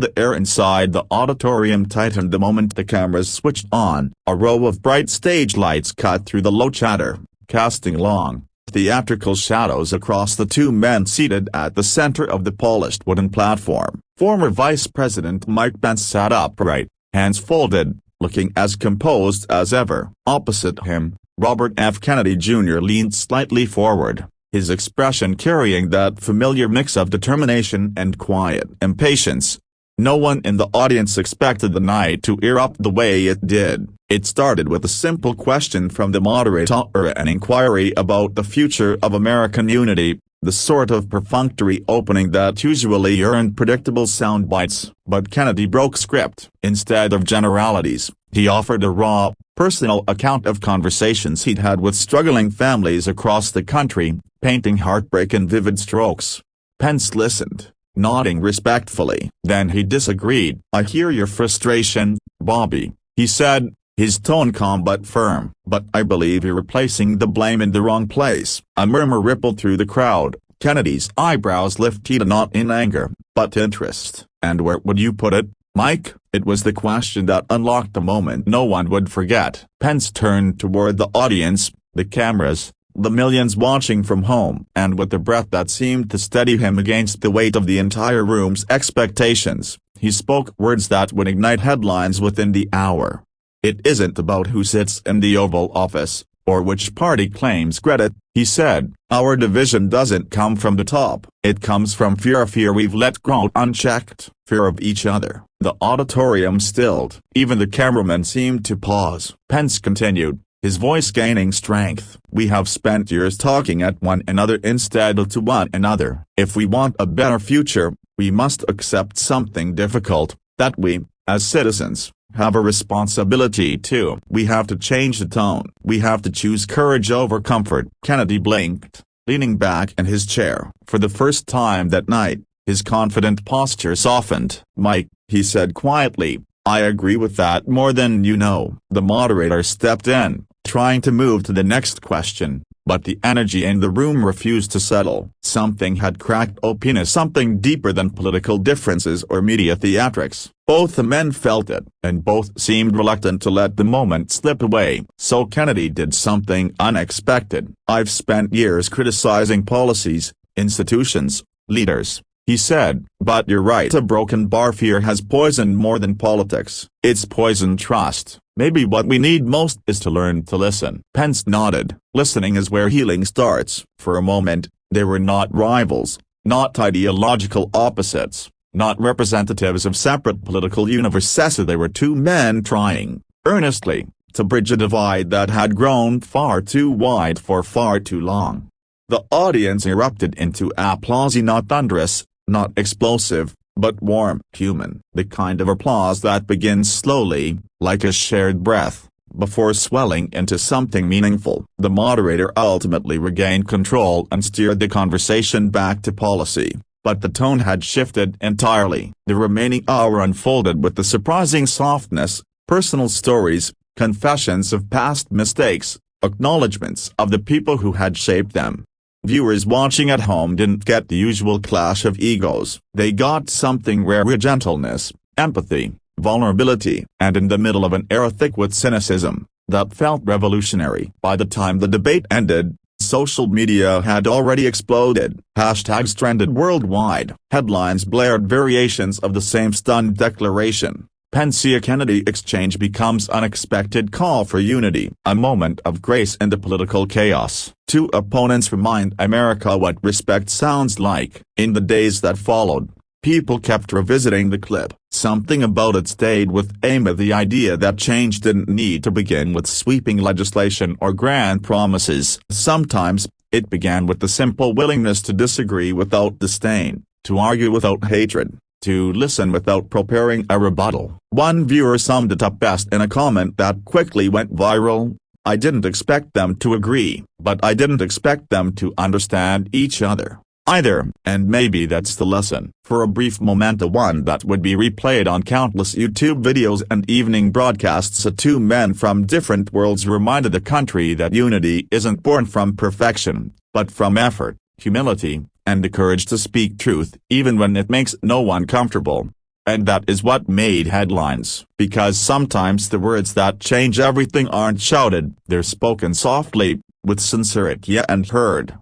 The air inside the auditorium tightened the moment the cameras switched on. A row of bright stage lights cut through the low chatter, casting long, theatrical shadows across the two men seated at the center of the polished wooden platform. Former Vice President Mike Pence sat upright, hands folded, looking as composed as ever. Opposite him, Robert F. Kennedy Jr. leaned slightly forward, his expression carrying that familiar mix of determination and quiet impatience. No one in the audience expected the night to erupt the way it did. It started with a simple question from the moderator, an inquiry about the future of American unity, the sort of perfunctory opening that usually earned predictable sound bites. But Kennedy broke script. Instead of generalities, he offered a raw, personal account of conversations he'd had with struggling families across the country, painting heartbreak in vivid strokes. Pence listened, nodding respectfully. Then he disagreed. "I hear your frustration, Bobby," he said, his tone calm but firm. "But I believe you're placing the blame in the wrong place." A murmur rippled through the crowd. Kennedy's eyebrows lifted, not in anger, but interest. "And where would you put it, Mike?" It was the question that unlocked the moment no one would forget. Pence turned toward the audience, the cameras, the millions watching from home. And with a breath that seemed to steady him against the weight of the entire room's expectations, he spoke words that would ignite headlines within the hour. "It isn't about who sits in the Oval Office, or which party claims credit," he said. "Our division doesn't come from the top. It comes from fear we've let grow unchecked, fear of each other." The auditorium stilled. Even the cameramen seemed to pause. Pence continued, his voice gaining strength. "We have spent years talking at one another instead of to one another. If we want a better future, we must accept something difficult, that we, as citizens, have a responsibility to. We have to change the tone. We have to choose courage over comfort." Kennedy blinked, leaning back in his chair. For the first time that night, his confident posture softened. "Mike," he said quietly, "I agree with that more than you know." The moderator stepped in, trying to move to the next question, but the energy in the room refused to settle. Something had cracked open, something deeper than political differences or media theatrics. Both the men felt it, and both seemed reluctant to let the moment slip away. So Kennedy did something unexpected. "I've spent years criticizing policies, institutions, leaders," he said. "But you're right, a broken bar fear has poisoned more than politics. It's poisoned trust. Maybe what we need most is to learn to listen." Pence nodded. Listening is where healing starts. For a moment, they were not rivals, not ideological opposites, not representatives of separate political universes. They were two men trying, earnestly, to bridge a divide that had grown far too wide for far too long. The audience erupted into applause, not thunderous, not explosive, but warm, human. The kind of applause that begins slowly, like a shared breath, before swelling into something meaningful. The moderator ultimately regained control and steered the conversation back to policy, but the tone had shifted entirely. The remaining hour unfolded with the surprising softness, personal stories, confessions of past mistakes, acknowledgments of the people who had shaped them. Viewers watching at home didn't get the usual clash of egos. They got something rare: gentleness, empathy, vulnerability. And in the middle of an era thick with cynicism, that felt revolutionary. By the time the debate ended, social media had already exploded. Hashtags trended worldwide. Headlines blared variations of the same stunned declaration. Pence-Kennedy exchange becomes unexpected call for unity. A moment of grace in the political chaos. Two opponents remind America what respect sounds like. In the days that followed, people kept revisiting the clip. Something about it stayed with Amy, the idea that change didn't need to begin with sweeping legislation or grand promises. Sometimes, it began with the simple willingness to disagree without disdain, to argue without hatred, to listen without preparing a rebuttal. One viewer summed it up best in a comment that quickly went viral: "I didn't expect them to agree, but I didn't expect them to understand each other either." And maybe that's the lesson. For a brief moment, one that would be replayed on countless YouTube videos and evening broadcasts, two men from different worlds reminded the country that unity isn't born from perfection, but from effort, humility, and the courage to speak truth even when it makes no one comfortable. And that is what made headlines. Because sometimes the words that change everything aren't shouted, they're spoken softly, with sincerity and heard.